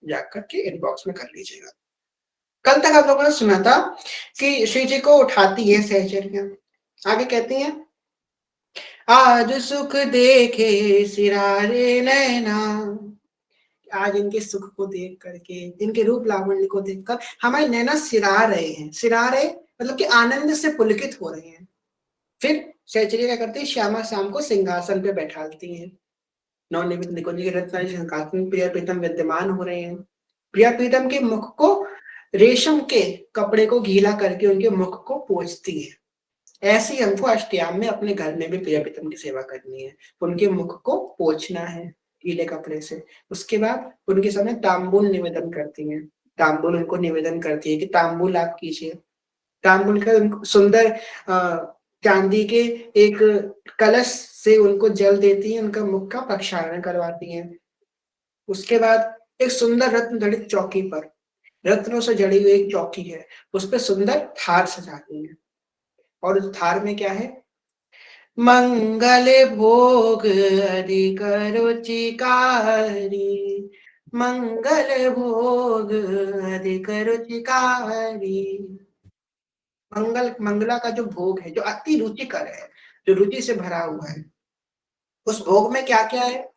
जाकर के इनबॉक्स में कर लीजिएगा। कल तक आप लोगों ने सुना था कि श्री जी को उठाती है सहचरियाँ। आगे कहती हैं, आज सुख देखे सिरारे नैना, आज इनके सुख को देख करके, इनके रूप लावण्य को देखकर हमारे नैना सिरा रहे हैं। सिरा रहे मतलब कि आनंद से पुलकित हो रहे हैं। फिर सहचर्या क्या करती है, श्यामा शाम को सिंहासन पे बैठाती हैं। नवनिर्मित निकुंज के रत्न सिंहासन में प्रिया प्रीतम विद्यमान हो रहे हैं। प्रिया प्रीतम के मुख को रेशम के कपड़े को गीला करके उनके मुख को पोंछती है। ऐसे ही हमको अष्टयाम में अपने घर में भी प्रिया प्रीतम की सेवा करनी है। उनके मुख को पोंछना है गीले कपड़े से। उसके बाद उनके सामने तांबुल निवेदन करती हैं। तांबुल उनको निवेदन करती है कि तांबुल आप कीजिए। तांबुल का उनको सुंदर चांदी के एक कलश से उनको जल देती हैं, उनका मुख का प्रक्षालन करवाती हैं। उसके बाद एक सुंदर रत्न जड़ित चौकी पर, रत्नों से जड़ी हुई एक चौकी है, उस पर सुंदर थार सजाती हैं। और उस थार में क्या है, मंगल भोग अधिक रुचिकारी, मंगल भोग अधिक रुचिकारी। मंगला का जो भोग है, जो अति रुचिकर है, जो रुचि से भरा हुआ है, उस भोग में क्या क्या है,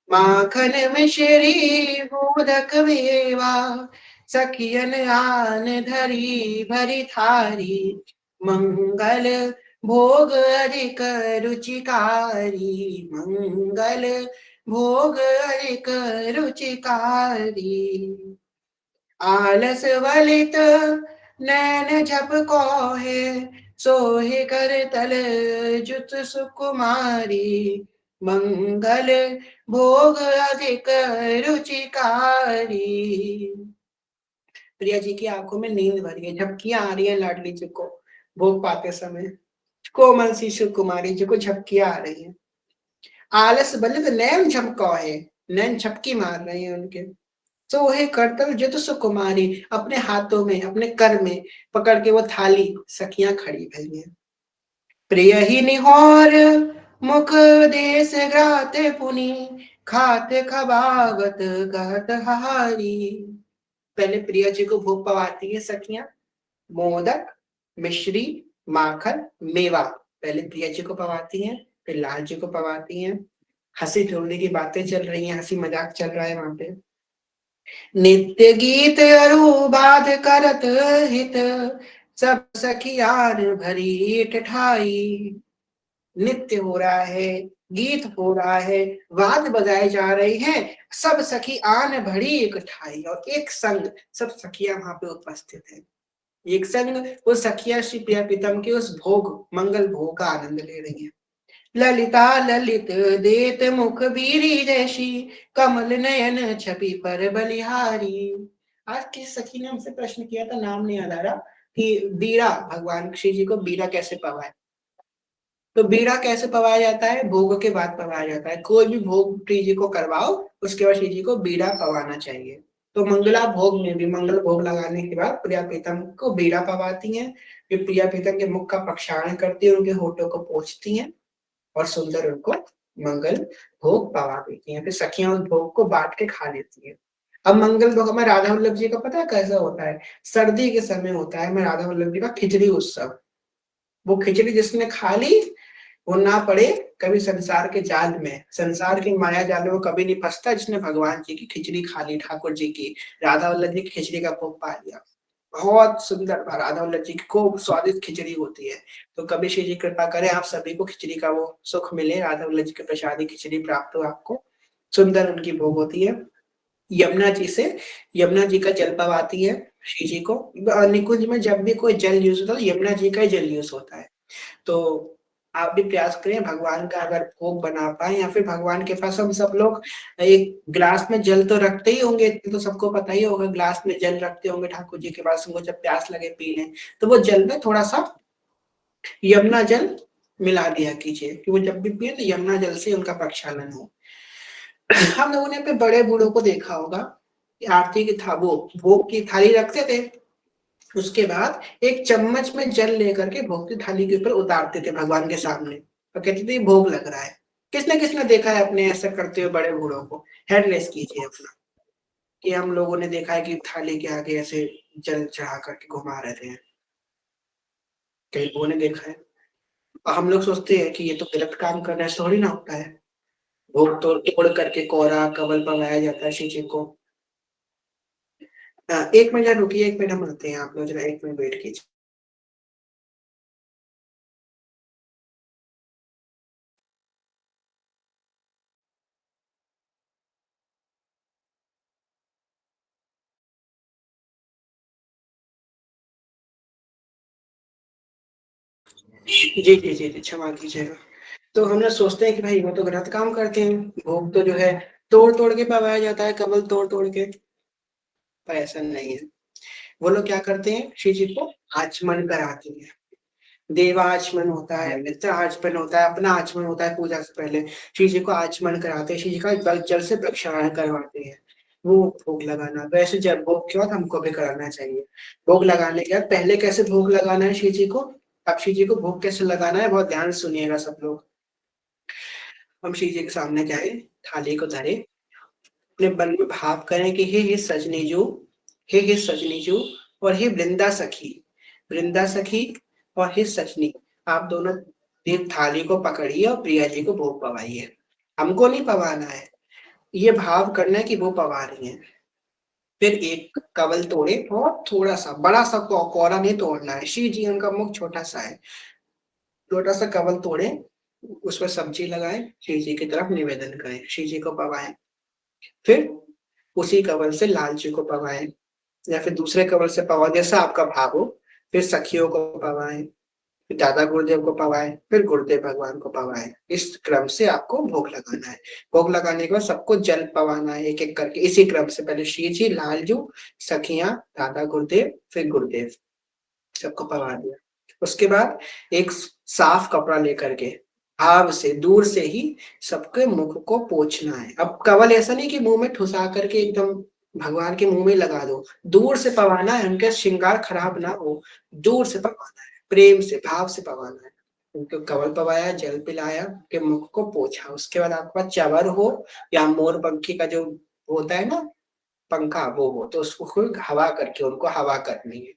माखन मिश्री मोदक मेवा, सखियन आन धरी भरी थारी, मंगल भोग अधिक रुचिकारी, मंगल भोग अधिक रुचिकारी। आलस वलित नैन झपको है, सोहे कर तल जुत सुकुमारी, मंगल भोग अधिक रुचिकारी। प्रिया जी की आंखों में नींद भरी है, झपकियां आ रही है लाडली जी को भोग पाते समय। कोमल सी सुकुमारी जी को झपकियां आ रही है। आलस बलित नैन झपको है, नैन झपकी मार रहे हैं उनके। तो वही करतल जित सुकुमारी, अपने हाथों में अपने कर में पकड़ के वो थाली सखियां खड़ी भई हैं। प्रिय ही निहोर मुख देश ग्राते पुनि, खाते खबावत कहत हारी। पहले प्रिया जी को भोग पवाती है सखियां, मोदक मिश्री माखन मेवा पहले प्रिया जी को पवाती हैं, फिर लाल जी को पवाती हैं। हंसी ठिठोली की बातें चल रही हैं, हंसी मजाक चल रहा है वहां पे। नित्य गीत अरु बाध करत हित, सब सखियान भरी ठठाई। नित्य हो रहा है, गीत हो रहा है, वाद बजाए जा रहे हैं, सब सखी आन भरी इकट्ठाई, और एक संग सब सखियां वहां पे उपस्थित है। एक संग वो सखिया श्री प्रिया प्रीतम के उस भोग मंगल भोग का आनंद ले रही है। ललिता ललित देत मुख बीरी जैसी, कमल नयन छवि पर बलिहारी। आज किस सखी ने हमसे प्रश्न किया था, नाम नहीं याद आ रहा, कि बीड़ा भगवान श्री जी को बीड़ा कैसे पवाए। तो बीड़ा कैसे पवाया जाता है, भोग के बाद पवाया जाता है। कोई भी भोग श्री जी को करवाओ, उसके बाद श्री जी को बीड़ा पवाना चाहिए। तो मंगला भोग में भी मंगल भोग लगाने के बाद प्रिया प्रीतम को बीड़ा पवाती हैं। फिर प्रिया प्रीतम के मुख का प्रक्षालन करती है, उनके होठों को पोंछती हैं और सुंदर उनको मंगल भोग पवा देती हैं। फिर सखियां उस भोग को बांट के खा लेती हैं। अब मंगल भोग में राधा वल्लभ जी का पता है कैसा होता है, सर्दी के समय होता है में राधा वल्लभ जी का खिचड़ी उत्सव। वो खिचड़ी जिसने खा ली, वो ना पड़े कभी संसार के जाल में, संसार के माया जाल में वो कभी नहीं फंसता, जिसने भगवान जी की खिचड़ी खा ली, ठाकुर जी की, राधा वल्लभ जी की खिचड़ी का भोग पा लिया। बहुत सुंदर राधा वल्लभ जी की खूब स्वादिष्ट खिचड़ी होती है। तो कभी श्री जी कृपा करें आप सभी को खिचड़ी का वो सुख मिले, राधा वल्लभ जी के प्रसादी खिचड़ी प्राप्त हो आपको। सुंदर उनकी भोग होती है। यमुना जी से, यमुना जी का जल पवाती है श्री जी को। निकुंज में जब भी कोई जल यूज होता है, यमुना जी का ही जल यूज होता है। तो आप भी प्रयास करें भगवान का अगर भोग बना पाए, या फिर भगवान के पास हम सब लोग एक ग्लास में जल तो रखते ही होंगे, तो सबको पता ही होगा, ग्लास में जल रखते होंगे ठाकुर जी के पास, उनको जब प्यास लगे पी लें, तो वो जल में थोड़ा सा यमुना जल मिला दिया कीजिए, कि वो जब भी पिए तो यमुना जल से उनका प्रक्षालन हो। हम लोगों ने अपने बड़े बूढ़ों को देखा होगा कि आरती की था वो भोग की थाली रखते थे, उसके बाद एक चम्मच में जल लेकर के भोग की थाली के ऊपर उतारते थे भगवान के सामने, और कहते थे भोग लग रहा है। किसने किसने देखा है अपने ऐसा करते हुए बड़े बूढ़ों को, हैंड रेस कीजिए अपना। कि हम लोगों ने देखा है कि थाली के आगे ऐसे जल चढ़ा करके घुमा रहे थे, कई लोगों ने देखा है। और हम लोग सोचते हैं कि ये तो गलत काम कर रहा है, थोड़ी ना होता है। भोग तोड़ तोड़ करके कोरा कवल पवाया जाता है शिव जी को। 1 मिनट जरा रुकिए, 1 मिनट हम आते हैं, आप लोग जरा 1 मिनट वेट कीजिए। जी, जी, जी, जी, क्षमा कीजिएगा। तो हम लोग सोचते हैं कि भाई वो तो गलत काम करते हैं, भोग तो जो है तोड़-तोड़ के पवाया जाता है, कमल तोड़-तोड़ के, पर ऐसा नहीं है। वो लोग क्या करते हैं, शिव जी को आचमन कराते हैं। देवाचमन होता है, मित्र आचमन होता है, अपना आचमन होता है पूजा से पहले। शिव जी को आचमन कराते हैं, शिव जी का जल से प्रक्षालन करवाते हैं। वो भोग लगाना, वैसे जब भोग के बाद हमको भी कराना चाहिए। भोग लगाने के बाद पहले कैसे भोग लगाना है शिव जी को? अब शिव जी को भोग कैसे लगाना है, बहुत ध्यान से सुनिएगा सब लोग। हम शिव जी के सामने जाए, थाली को धरे, अपने मन में भाव करें कि हे सजनीजू, हे सजनीजू और हे वृंदा सखी और हे सजनी, आप दोनों एक थाली को पकड़िए और प्रिया जी को भोग पवाइए। हमको नहीं पवाना है, ये भाव करना है कि वो पवा रही हैं। फिर एक कवल तोड़े और थोड़ा सा, बड़ा सा कोरा नहीं तोड़ना है, शिव जी उनका मुख छोटा सा है, छोटा सा कवल तोड़े, उसमें सब्जी लगाए, शिव जी की तरफ निवेदन करें, शिव जी को पवाएं। फिर उसी कवल से लाल जी को पवाएं, या फिर दूसरे कवल से पवाएं, जैसा आपका भाव हो। फिर सखियों को पवाएं, फिर दादा गुरुदेव को पवाएं, फिर गुरुदेव भगवान को पवाएं। इस क्रम से आपको भोग लगाना है। भोग लगाने के बाद सबको जल पवाना है एक एक करके, इसी क्रम से, पहले श्री जी, लालजू, सखियां, दादा गुरुदेव, फिर गुरुदेव, सबको पवा दिया। उसके बाद एक साफ कपड़ा लेकर के भाव से दूर से ही सबके मुख को पोंछना है। अब कवल ऐसा नहीं कि मुंह में ठुसा करके एकदम भगवान के मुंह में लगा दो, दूर से पवाना है, उनके श्रृंगार खराब ना हो, दूर से पवाना है, प्रेम से भाव से पवाना है। उनको कवल पवाया, जल पिलाया, उनके मुख को पोंछा। उसके बाद आपके पास चवर हो या मोर पंखी का जो होता है ना पंखा, वो हो तो उसको खूब हवा करके उनको हवा करनी है।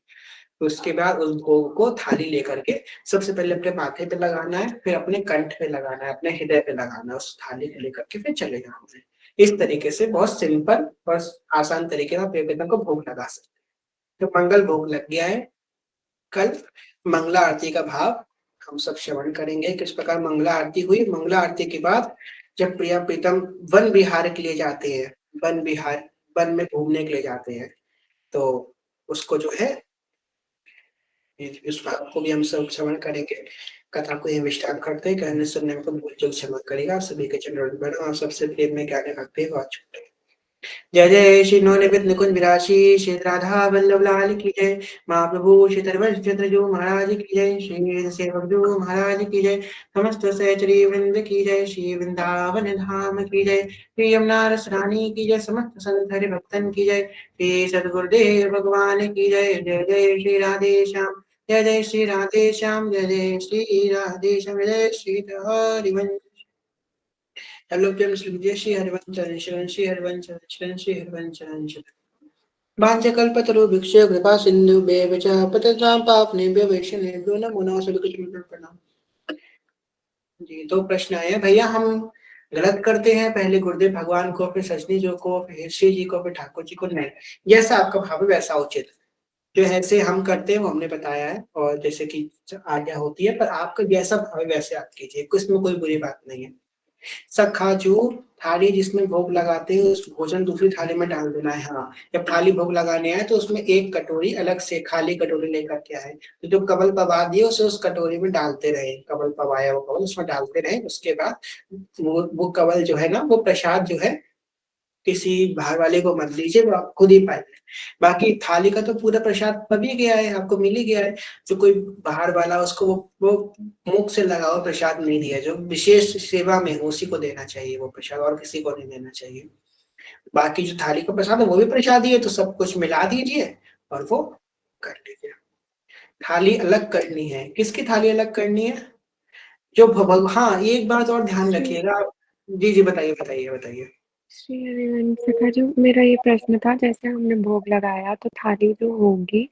तो उसके बाद उस भोग को थाली लेकर के सबसे पहले अपने माथे पे लगाना है, फिर अपने कंठ पे लगाना है, अपने हृदय पे लगाना है, उस थाली को लेकर के फिर चले जाना है। इस तरीके से बहुत सिंपल और आसान तरीके से आप देवता को भोग लगा सकते हैं। तो मंगल भोग लग गया है। कल मंगला आरती का भाव हम सब श्रवण करेंगे, किस प्रकार मंगला आरती हुई। मंगला आरती के बाद जब प्रिया प्रीतम वन विहार के लिए जाते हैं, वन विहार, वन में घूमने के लिए जाते हैं, तो उसको जो है इस भाग को भी हम सब श्रवण करेंगे। कथा को ये विश्राम करते हैं, कहने सुनने में भूल चूक क्षमा करेगा। आप सभी के चरण में आप सबसे प्रेम में ज्ञान भक्ति बहुत छूटे। जय जय श्री नो निमित निकुंज विराशी श्री राधा वल्लभ लाल की जय। महाप्रभु श्री तरवंश चंद्रजू महाराज की जय। श्री सेवक जू महाराज की जय। समस्त सहचरी वृंद की जय। श्री वृंदावन धाम की जय। श्री यमुना रस रानी की जय। समस्त संत हरि भक्तन की जय। श्री सदगुरुदेव भगवान की जय। जय जय श्री राधे श्याम, जय जय श्री राधे श्याम, जय जय श्री राधे श्याम, जय श्री हरिवंश। हेलो प्रेम श्री श्री हरिवंश शरण, श्री हरिवंश शरण, श्री हरिवंश शरण। वाञ्छकल्पतरुभ्यश्च कृपा सिन्धुभ्येव च पतितां पावनेभ्यो वैष्णवेभ्यो नमो नमः। सभी को चरण प्रणाम। जी, 2 प्रश्न आए हैं भैया। हम गलत करते हैं, पहले गुरुदेव भगवान को, फिर सजनी जी को, फिर श्री जी को, फिर ठाकुर जी को? नहीं, जैसा आपका भाव है वैसा उचित। जो ऐसे हम करते हैं वो हमने बताया है, और जैसे कि आज्ञा होती है, पर आपका जैसा भाव है वैसे आप कीजिए, इसमें कोई बुरी बात नहीं है। सखाजू, थाली जिसमें भोग लगाते हैं उस भोजन दूसरी थाली में डाल देना है। हाँ, जब थाली भोग लगाने आए तो उसमें एक कटोरी अलग से खाली कटोरी लेकर के आए, तो जो कवल पवा दिए उसे उस कटोरी में डालते रहे, कवल पवाया वो कवल उसमें डालते रहे। उसके बाद वो कवल जो है ना, वो प्रसाद जो है किसी बाहर वाले को मत दीजिए, वो आप खुद ही पाए। बाकी थाली का तो पूरा प्रसाद पब ही गया है, आपको मिल ही गया है। जो कोई बाहर वाला उसको वो मुख से लगा हुआ प्रसाद नहीं दिया, जो विशेष सेवा में हो उसी को देना चाहिए वो प्रसाद, और किसी को नहीं देना चाहिए। बाकी जो थाली का प्रसाद है वो भी प्रसाद ही है, तो सब कुछ मिला दीजिए और वो कर लीजिए। थाली अलग करनी है, किसकी थाली अलग करनी है? जो हाँ, एक बात और ध्यान रखिएगा आप। जी जी, बताइए बताइए बताइए। सखा जी, मेरा ये प्रश्न था, जैसे हमने भोग लगाया तो थाली जो होगी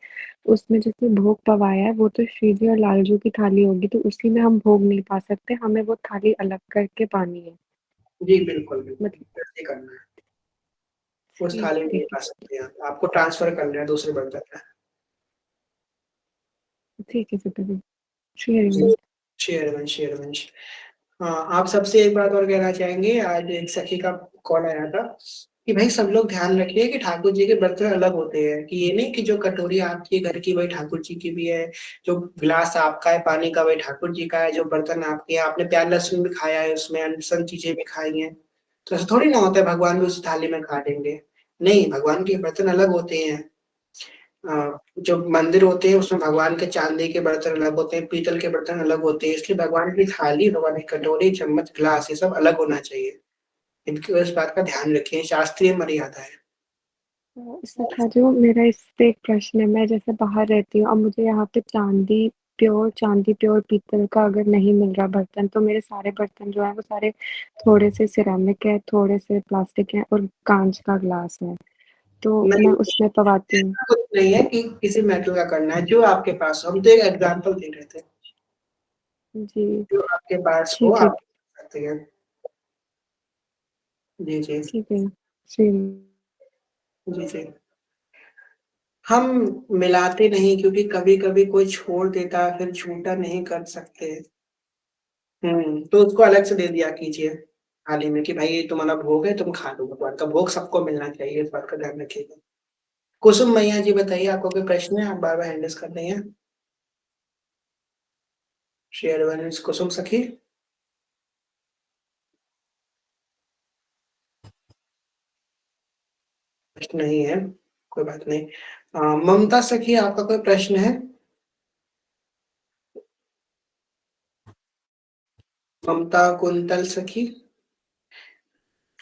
उसमें जैसे भोग पवाया है वो तो श्री जी और लालजू की थाली होगी, तो उसी में हम भोग नहीं पा सकते, हमें वो थाली अलग करके पानी है? जी बिल्कुल बिल्कुल, मतलब ऐसे करना है। उस ठीक थाली में नहीं ठीक खा सकते आप, आपको ट्रांसफर करना है दूसरे बर्तन में। ठीक है सखा जी, श्री जी, हरिवंश। शेरवंश शेरवंश। हाँ, आप सबसे एक बात और कहना चाहेंगे, आज एक सखी का कॉल आया था कि भाई सब लोग ध्यान रखिए कि ठाकुर जी के बर्तन अलग होते हैं, कि ये नहीं कि जो कटोरी आपके घर की वही ठाकुर जी की भी है, जो गिलास आपका है पानी का वही ठाकुर जी का है, जो बर्तन आपके हैं आपने प्याज लहसुन भी खाया है उसमें, अनसन चीजें भी खाई हैं, तो ऐसा थोड़ी ना होता है भगवान भी उस थाली में खा लेंगे। नहीं, भगवान के बर्तन अलग होते हैं। जो मंदिर होते हैं उसमें भगवान के चांदी के बर्तन अलग होते हैं, पीतल के बर्तन अलग होते हैं, इसलिए भगवान की थाली, भगवान की कटोरी, चम्मच, गिलास ये सब अलग होना चाहिए। इनकी इस बात का ध्यान रखें, शास्त्रीय मर्यादा है। सखा जी, मेरा इस पे एक प्रश्न है, मैं जैसे बाहर रहती हूँ, अब मुझे यहाँ पे चांदी प्योर पीतल का अगर नहीं मिल रहा बर्तन, तो मेरे सारे बर्तन जो है वो सारे थोड़े से सिरेमिक है, थोड़े से प्लास्टिक है और कांच का ग्लास है, तो नहीं, मैं उसमें पवाती हूँ। ऐसा कुछ नहीं है कि किसी मेटल का करना है, जो आपके पास हो। हम तो एक एग्जाम्पल दे रहे थे, जी जो आपके पास हो ठीक है, आप कर सकते हैं। जी जी। ठीक है श्री। जी जी। हम मिलाते नहीं क्योंकि कभी कभी कोई छोड़ देता है, फिर छूटा नहीं कर सकते। तो उसको अलग से दे दिया कीजिए थाली में कि भाई ये तुम्हारा भोग है, तुम खा लो, भगवान का भोग सबको मिलना चाहिए, इस बात का ध्यान रखिएगा। कुसुम मैया जी बताइए, आपको कोई प्रश्न है? आप बार बार हैंडल्स कर रही हैं। शेयर बैलेंस कुसुम सखी। प्रश्न नहीं है, कोई बात नहीं। ममता सखी, आपका कोई प्रश्न है? ममता कुंतल सखी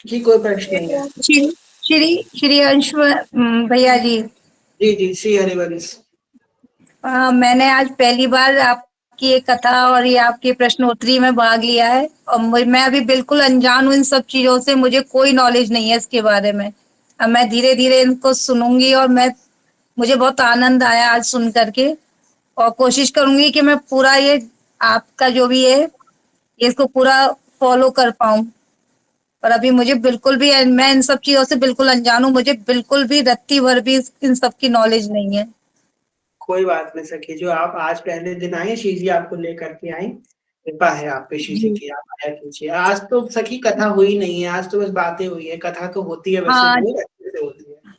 जी, कोई प्रश्न नहीं है। श्री श्री श्री अंश भैया जी, जी जी, श्री हरिवंश। मैंने आज पहली बार आपकी ये कथा और ये आपके प्रश्नोत्तरी में भाग लिया है, और मैं अभी बिल्कुल अनजान हूँ इन सब चीजों से, मुझे कोई नॉलेज नहीं है इसके बारे में। अब मैं धीरे धीरे इनको सुनूंगी, और मुझे बहुत आनंद आया आज सुन करके, और कोशिश करूंगी कि मैं पूरा ये आपका जो भी है ये इसको पूरा फॉलो कर पाऊं। पर अभी मुझे बिल्कुल भी, मैं इन सब चीजों से बिल्कुल अनजान हूँ, मुझे बिल्कुल भी रत्ती भर भी इन सब की नॉलेज नहीं है। कोई बात नहीं सखी, जो आप आज पहले दिन आए, श्री जी आपको लेकर के आई, कृपा है आप पे श्री जी जी की, आप आया कीजिए। आज तो सखी कथा हुई नहीं है, आज तो बस बातें हुई है, कथा तो होती है वैसे हाँ, बहुत अच्छे से होती है।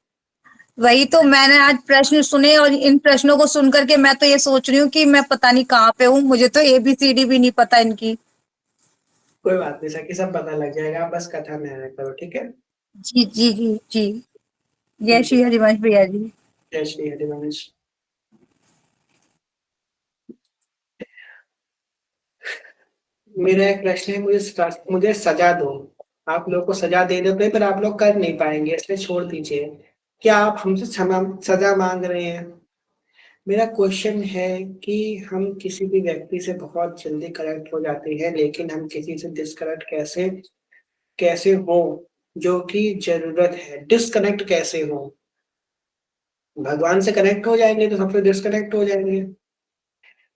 वही तो मैंने आज प्रश्न सुने, और इन प्रश्नों को सुन करके मैं तो ये सोच रही हूँ कि मैं पता नहीं कहाँ पे हूँ, मुझे तो ABCD भी नहीं पता इनकी। कोई बात नहीं सखी, सब पता लग जाएगा, आप बस कथा में आया करो, ठीक है। जी जी जी जी। जय जी, श्री हरिवंश भैया जी। जय श्री हरिवंश। मेरा एक प्रश्न है, मुझे सजा दो। आप लोग को सजा दे देते हैं पर आप लोग कर नहीं पाएंगे, इसलिए छोड़ दीजिए। क्या आप हमसे क्षमा सजा मांग रहे हैं? मेरा क्वेश्चन है कि हम किसी भी व्यक्ति से बहुत जल्दी कनेक्ट हो जाते हैं, लेकिन हम किसी से डिस्कनेक्ट कैसे कैसे हो, जो कि जरूरत है, डिस्कनेक्ट कैसे हो? भगवान से कनेक्ट हो जाएंगे तो सबसे डिस्कनेक्ट हो जाएंगे,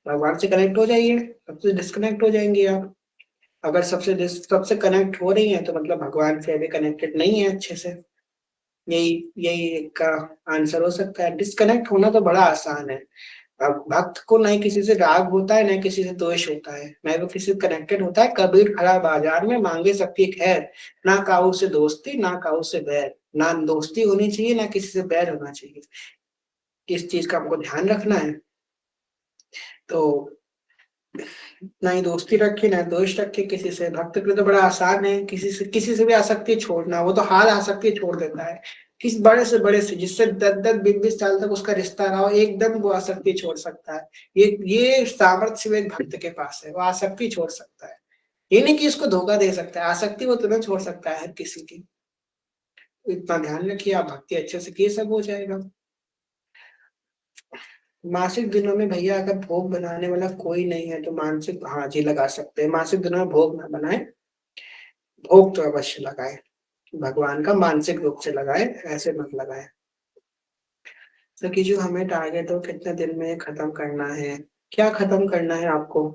भगवान से कनेक्ट हो जाइए, सबसे डिस्कनेक्ट हो जाएंगे आप। अगर सबसे कनेक्ट हो रही है तो मतलब भगवान से अभी कनेक्टेड नहीं है अच्छे से। यही यही एक का आंसर हो सकता है। डिस्कनेक्ट होना तो बड़ा आसान है। अब भक्त को ना ही किसी से राग होता है, ना किसी से द्वेष होता है, ना ही वो किसी से कनेक्टेड होता है। कबीर खड़ा बाजार में मांगे सबकी खैर, ना काऊ से दोस्ती ना काऊ से बैर। ना दोस्ती होनी चाहिए, ना किसी से बैर होना चाहिए। इस चीज का हमको ध्यान रखना है। तो ना ही दोस्ती रखे ना दोष रखे किसी से। भक्त के लिए तो बड़ा आसान है, किसी से भी आसक्ति छोड़ना, वो तो हाल आसक्ति छोड़ देता है। किस बड़े से जिससे 10-10 20-20 साल तक उसका रिश्ता रहा हो, एकदम वो आसक्ति छोड़ सकता है। ये सामर्थ्य सिर्फ एक भक्त के पास है, वो आसक्ति छोड़ सकता है। ये नहीं कि इसको धोखा दे सकता है, आसक्ति वो तुम्हें छोड़ सकता है हर किसी की। तो इतना ध्यान रखिए, आप भक्ति अच्छे से किए, सब हो जाएगा। मासिक दिनों में भैया अगर भोग बनाने वाला कोई नहीं है तो मानसिक, हाँ जी लगा सकते हैं। मासिक दिनों में भोग ना बनाए, भोग तो अवश्य लगाए। भगवान का मानसिक रूप से लगाए, ऐसे मत लगाए। तो कि जो हमें टारगेट हो कितने दिन में खत्म करना है, क्या खत्म करना है आपको।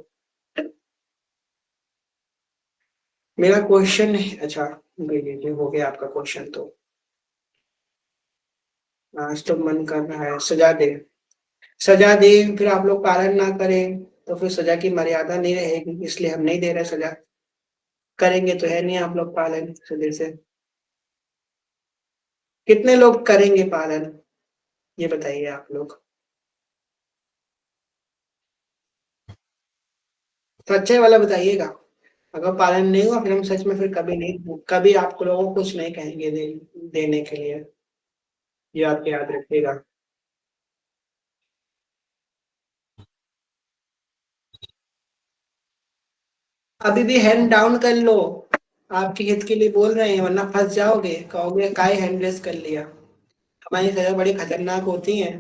मेरा क्वेश्चन है, अच्छा ये हो गया आपका क्वेश्चन। तो आज तो मन कर रहा है सजा दे, सजा दे, फिर आप लोग पालन ना करें तो फिर सजा की मर्यादा नहीं रहेगी, इसलिए हम नहीं दे रहे सजा। करेंगे तो है नहीं आप लोग पालन सुधीर से। कितने लोग करेंगे पालन, ये बताइए आप लोग। सच्चे वाला बताइएगा। अगर पालन नहीं हुआ फिर हम सच में फिर कभी नहीं, कभी आपको लोगों को कुछ नहीं कहेंगे देने के लिए, ये आपके याद रखिएगा। अभी भी हैंड डाउन कर लो, आपके हित के लिए बोल रहे हैं, वरना फंस जाओगे, कहोगे काय हैंड रेस कर लिया। हमारी सजा बड़ी खतरनाक होती है,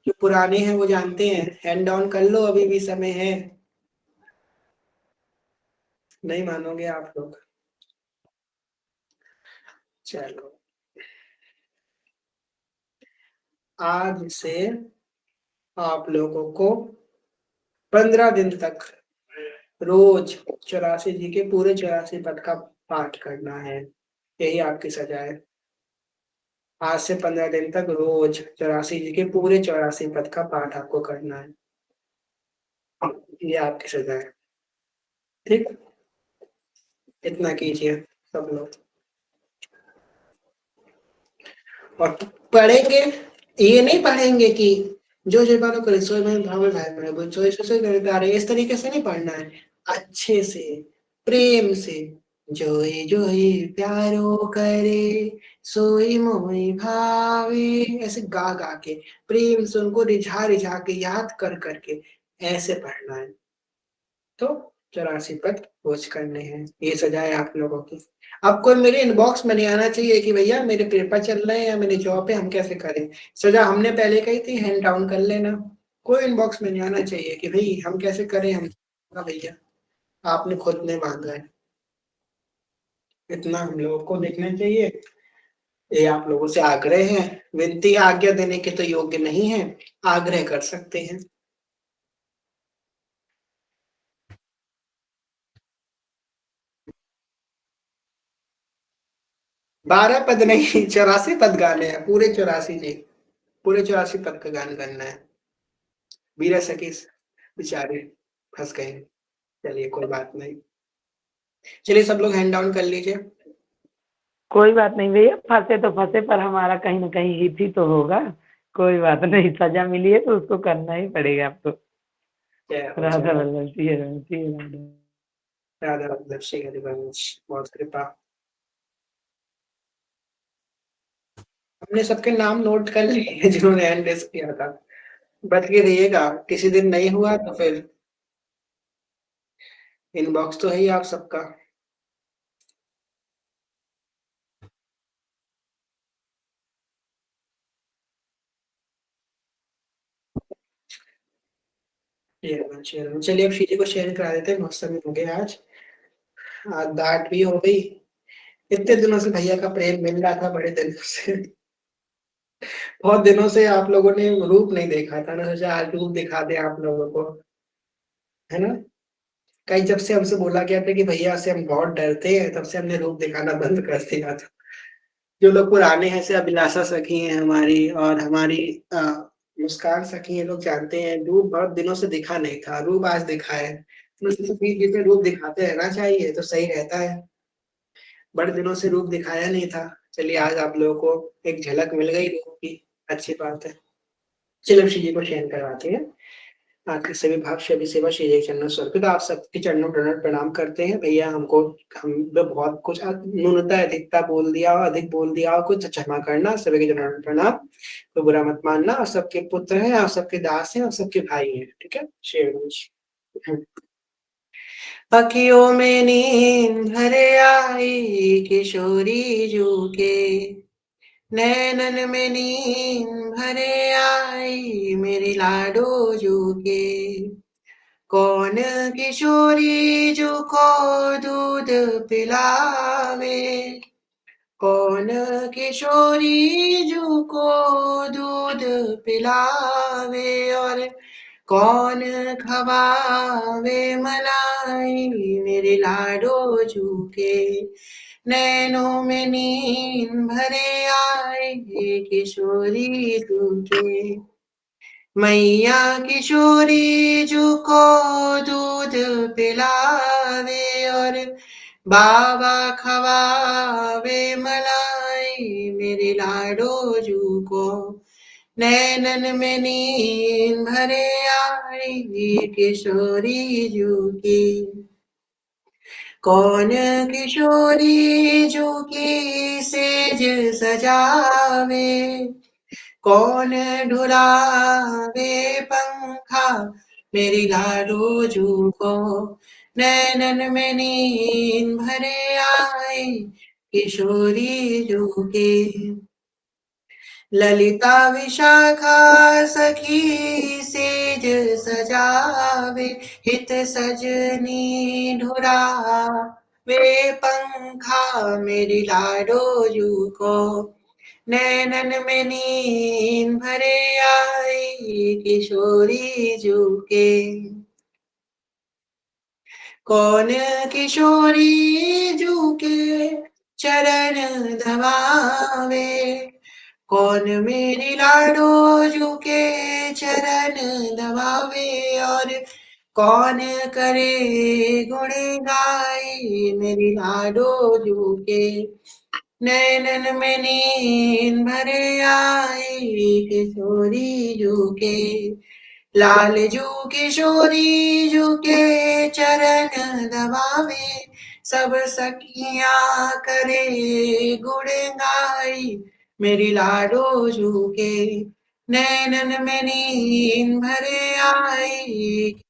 जो पुराने हैं वो जानते हैं। हैंड डाउन कर लो, अभी भी समय है। नहीं मानोगे आप लोग। चलो, आज से आप लोगों को 15 दिन तक रोज 84 जी के पूरे 84 पद का पाठ करना है, यही आपकी सजा है। आज से 15 दिन तक रोज 84 जी के पूरे 84 पद का पाठ आपको करना है, ये आपकी सजा है। ठीक, इतना कीजिए सब लोग। और पढ़ेंगे, ये नहीं पढ़ेंगे कि जो जीवाणु को रसोई में भाव भाई बने बोल जो इससे करता रहे, इस तरीके से नहीं पढ़ना है। अच्छे से, प्रेम से, जोई जोई प्यारो करे, सोई मोई भावे, ऐसे गा गा के, प्रेम से उनको रिझा रिझा के, याद कर करके ऐसे पढ़ना है। तो 84 पद रोज करने हैं, ये सजा है आप लोगों की। अब कोई मेरे इनबॉक्स में नहीं आना चाहिए कि भैया मेरे पेपर चल रहे हैं या मेरे जॉब है, हम कैसे करें। सजा हमने पहले कही थी, हैंड डाउन कर लेना। कोई इनबॉक्स में नहीं आना चाहिए कि भाई हम कैसे करें, हम हाँ भैया आपने खुद ने मांगा है। इतना हम लोगों को देखना चाहिए। ये आप लोगों से आग्रह है, विनती, आज्ञा देने के तो योग्य नहीं है, आग्रह कर सकते हैं। 12 पद नहीं 84 पद गाने हैं, पूरे 84 जी, पूरे 84 पद का गान करना है। वीरा सखी बेचारे फंस गए। चलिए कोई बात नहीं, चलिए सब लोग हैंड डाउन कर लीजिए। कोई बात नहीं भैया, फंसे तो फंसे, पर हमारा कहीं ना कहीं हित ही तो होगा। कोई बात नहीं, सजा मिली है तो उसको करना ही पड़ेगा अब तो। जय हो, राधा जय हो। वल्लभ जी राधा राधा वल्लभ श्री हरिवंश, बहुत कृपा। हमने सबके नाम नोट कर लिए जिन्होंने हैंड रेस किया था। बच के रहिएगा, किसी दिन नहीं हुआ तो फिर इनबॉक्स तो है ही आप सबका। शेयर, चलिए अब शीजी को शेयर करा देते हैं, बहुत समय हो गया आज। आज डांट भी हो गई, इतने दिनों से भैया का प्रेम मिल रहा था, बड़े दिनों से। बहुत दिनों से आप लोगों ने रूप नहीं देखा था ना, सोचा आज रूप दिखा दे आप लोगों को, है ना। कई जब से हमसे बोला गया था कि भैया से हम बहुत डरते हैं, तब से हमने रूप दिखाना बंद कर दिया था। जो लोग पुराने हैं, से अभिलाषा सखी हैं हमारी, और हमारी अ, मुस्कान सखी, ये लोग जानते हैं रूप बहुत दिनों से दिखा नहीं था, रूप आज दिखा है। तो बीच बीच में रूप दिखाते रहना चाहिए तो सही रहता है। बड़े दिनों से रूप दिखाया नहीं था, चलिए आज आप लोगों को एक झलक मिल गई रूप की, अच्छी बात है। चलिए श्री जी को शयन करवाते हैं। आपके सभी भाव सभी सेवा श्री जी के चरणों समर्पित। आप सबके चरणों पर प्रणाम करते हैं भैया। हमको हम लोग बहुत कुछ न्यूनता अधिकता बोल दिया हो, अधिक बोल दिया हो कुछ, क्षमा करना। सभी के चरणों में प्रणाम, कोई बुरा मत मानना। और सबके पुत्र हैं, और सबके दास हैं, और सबके भाई हैं, ठीक है। शेर अखियों में नींद भरे आई किशोरी जू के, नैनन में नींद भरे आई मेरी लाडो जू के, कौन किशोरी जो को दूध पिलावे, कौन किशोरी जो को दूध पिलावे, और कौन खवावे मलाई मेरे लाडो जूके, नैनों में नींद भरे आए किशोरी जूके। मैया किशोरी जू को दूध पिलावे, और बाबा खवावे मलाई मेरे लाडो जू को, नैनन में नींद भरे आई किशोरी जू की। कौन किशोरी जू की सेज सजावे, कौन ढुलावे पंखा मेरी लाडो जू को, नैनन में नींद भरे आए किशोरी जू के। ललिता विशाखा सखी सेज सजावे, हित सजनी ढुरावे पंखा मेरी लाडो जू को, नैनन में नींद भरे आई किशोरी जू के। कौन किशोरी जू के चरण दबावे, कौन मेरी लाडो जू के चरण दबावे, और कौन करे गुण गाई मेरी लाडो जू के, नैनन में नींद भरे आई किशोरी जू के। लाल जू किशोरी जू के चरण दबावे, सब सखियां करे गुण गाई मेरी लाडो जू के, नैनन में नींद भरे आई किशोरी